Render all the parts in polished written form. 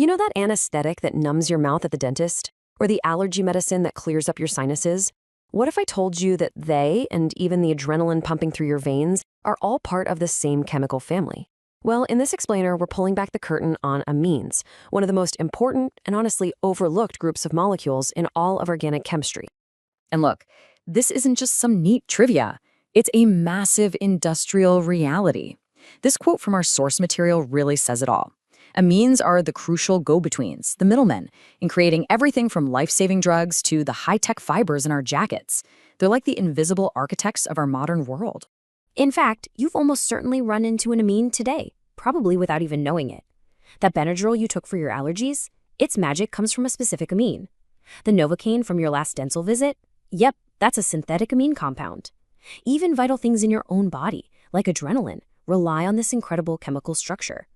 You know that anesthetic that numbs your mouth at the dentist? Or the allergy medicine that clears up your sinuses? What if I told you that they, and even the adrenaline pumping through your veins, are all part of the same chemical family? Well, in this explainer, we're pulling back the curtain on amines, one of the most important and honestly overlooked groups of molecules in all of organic chemistry. And look, this isn't just some neat trivia. It's a massive industrial reality. This quote from our source material really says it all. Amines are the crucial go-betweens, the middlemen, in creating everything from life-saving drugs to the high-tech fibers in our jackets. They're like the invisible architects of our modern world. In fact, you've almost certainly run into an amine today, probably without even knowing it. That Benadryl you took for your allergies, its magic comes from a specific amine. The Novocaine from your last dental visit? Yep, that's a synthetic amine compound. Even vital things in your own body, like adrenaline, rely on this incredible chemical structure.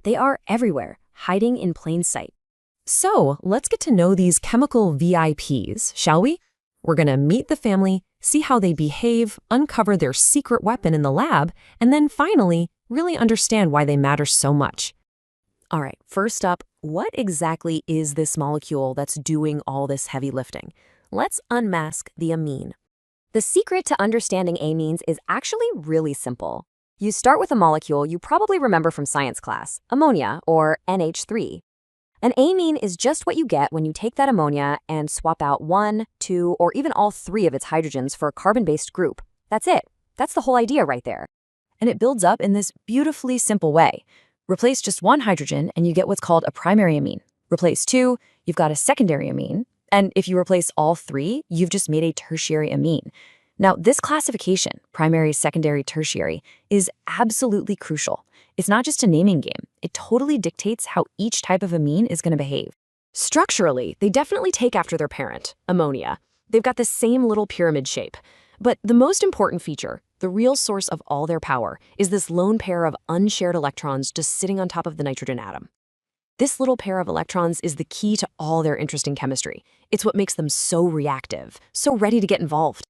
They are everywhere, hiding in plain sight. So, let's get to know these chemical VIPs, shall we? We're going to meet the family, see how they behave, uncover their secret weapon in the lab, and then finally, really understand why they matter so much. All right, first up, what exactly is this molecule that's doing all this heavy lifting? Let's unmask the amine. The secret to understanding amines is actually really simple. You start with a molecule you probably remember from science class, ammonia, or NH3. An amine is just what you get when you take that ammonia and swap out 1, 2, or even all 3 of its hydrogens for a carbon-based group. That's it. That's the whole idea right there. And it builds up in this beautifully simple way. Replace just 1 hydrogen and you get what's called a primary amine. Replace 2, you've got a secondary amine. And if you replace all 3, you've just made a tertiary amine. Now, this classification, primary, secondary, tertiary, is absolutely crucial. It's not just a naming game. It totally dictates how each type of amine is going to behave. Structurally, they definitely take after their parent, ammonia. They've got the same little pyramid shape. But the most important feature, the real source of all their power, is this lone pair of unshared electrons just sitting on top of the nitrogen atom. This little pair of electrons is the key to all their interesting chemistry. It's what makes them so reactive, so ready to get involved.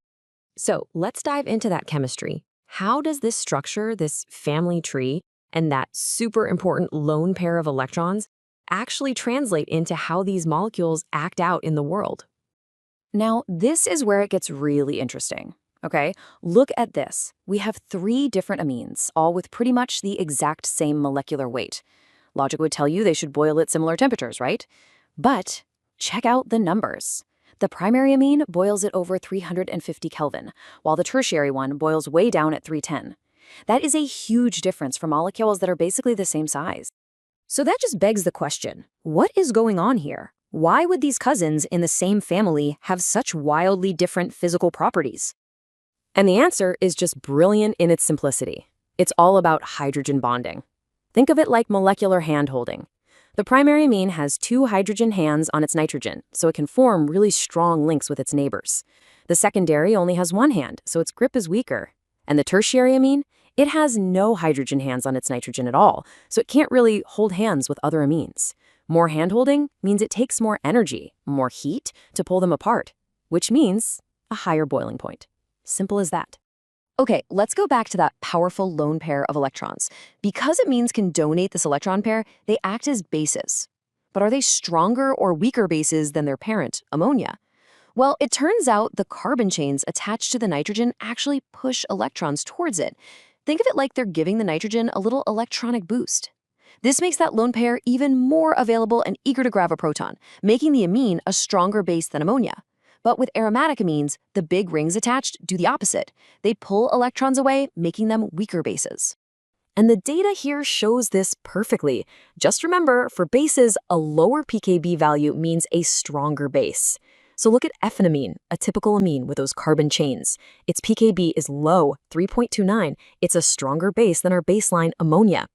So let's dive into that chemistry. How does this structure, this family tree, and that super important lone pair of electrons actually translate into how these molecules act out in the world? Now, this is where it gets really interesting, okay? Look at this. We have 3 different amines, all with pretty much the exact same molecular weight. Logic would tell you they should boil at similar temperatures, right? But check out the numbers. The primary amine boils at over 350 Kelvin, while the tertiary one boils way down at 310. That is a huge difference for molecules that are basically the same size. So that just begs the question, what is going on here? Why would these cousins in the same family have such wildly different physical properties? And the answer is just brilliant in its simplicity. It's all about hydrogen bonding. Think of it like molecular hand-holding. The primary amine has 2 hydrogen hands on its nitrogen, so it can form really strong links with its neighbors. The secondary only has 1 hand, so its grip is weaker. And the tertiary amine, it has no hydrogen hands on its nitrogen at all, so it can't really hold hands with other amines. More hand-holding means it takes more energy, more heat, to pull them apart, which means a higher boiling point. Simple as that. Okay, let's go back to that powerful lone pair of electrons. Because amines can donate this electron pair, they act as bases. But are they stronger or weaker bases than their parent, ammonia? Well, it turns out the carbon chains attached to the nitrogen actually push electrons towards it. Think of it like they're giving the nitrogen a little electronic boost. This makes that lone pair even more available and eager to grab a proton, making the amine a stronger base than ammonia. But with aromatic amines, the big rings attached do the opposite. They pull electrons away, making them weaker bases. And the data here shows this perfectly. Just remember, for bases, a lower pKb value means a stronger base. So look at phenamine, a typical amine with those carbon chains. Its pKb is low, 3.29. It's a stronger base than our baseline ammonia.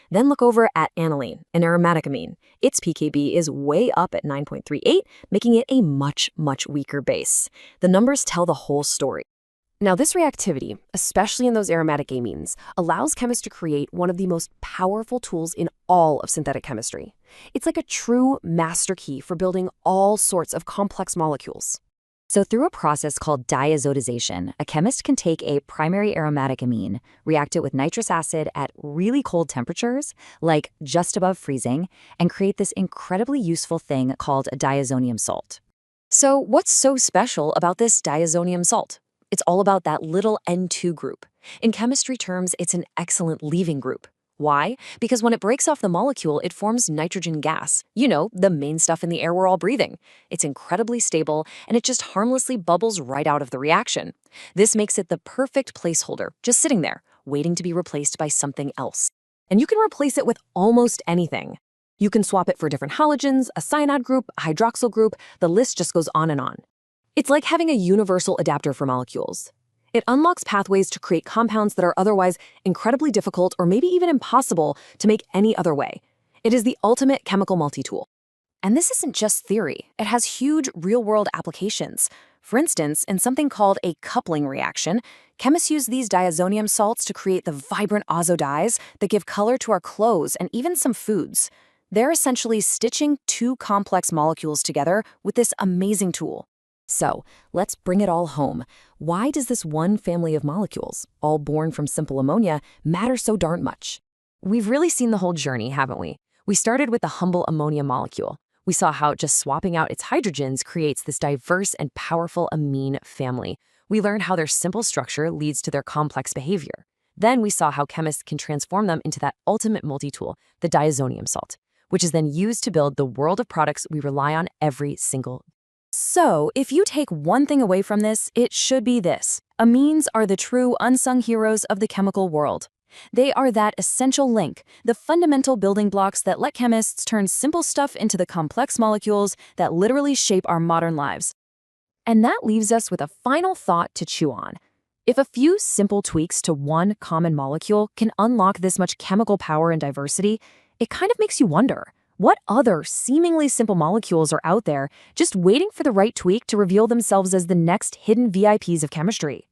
Then look over at aniline, an aromatic amine. Its pKb is way up at 9.38, making it a much, much weaker base. The numbers tell the whole story. Now, this reactivity, especially in those aromatic amines, allows chemists to create one of the most powerful tools in all of synthetic chemistry. It's like a true master key for building all sorts of complex molecules. So through a process called diazotization, a chemist can take a primary aromatic amine, react it with nitrous acid at really cold temperatures, like just above freezing, and create this incredibly useful thing called a diazonium salt. So what's so special about this diazonium salt? It's all about that little N2 group. In chemistry terms, it's an excellent leaving group. Why? Because when it breaks off the molecule, it forms nitrogen gas. You know, the main stuff in the air we're all breathing. It's incredibly stable, and it just harmlessly bubbles right out of the reaction. This makes it the perfect placeholder, just sitting there, waiting to be replaced by something else. And you can replace it with almost anything. You can swap it for different halogens, a cyanide group, a hydroxyl group, the list just goes on and on. It's like having a universal adapter for molecules. It unlocks pathways to create compounds that are otherwise incredibly difficult or maybe even impossible to make any other way. It is the ultimate chemical multi-tool. And this isn't just theory. It has huge real-world applications. For instance, in something called a coupling reaction, chemists use these diazonium salts to create the vibrant azo dyes that give color to our clothes and even some foods. They're essentially stitching two complex molecules together with this amazing tool. So, let's bring it all home. Why does this one family of molecules, all born from simple ammonia, matter so darn much? We've really seen the whole journey, haven't we? We started with the humble ammonia molecule. We saw how just swapping out its hydrogens creates this diverse and powerful amine family. We learned how their simple structure leads to their complex behavior. Then we saw how chemists can transform them into that ultimate multi-tool, the diazonium salt, which is then used to build the world of products we rely on every single day. So, if you take one thing away from this, it should be this. Amines are the true unsung heroes of the chemical world. They are that essential link, the fundamental building blocks that let chemists turn simple stuff into the complex molecules that literally shape our modern lives. And that leaves us with a final thought to chew on. If a few simple tweaks to one common molecule can unlock this much chemical power and diversity, it kind of makes you wonder, what other seemingly simple molecules are out there just waiting for the right tweak to reveal themselves as the next hidden VIPs of chemistry?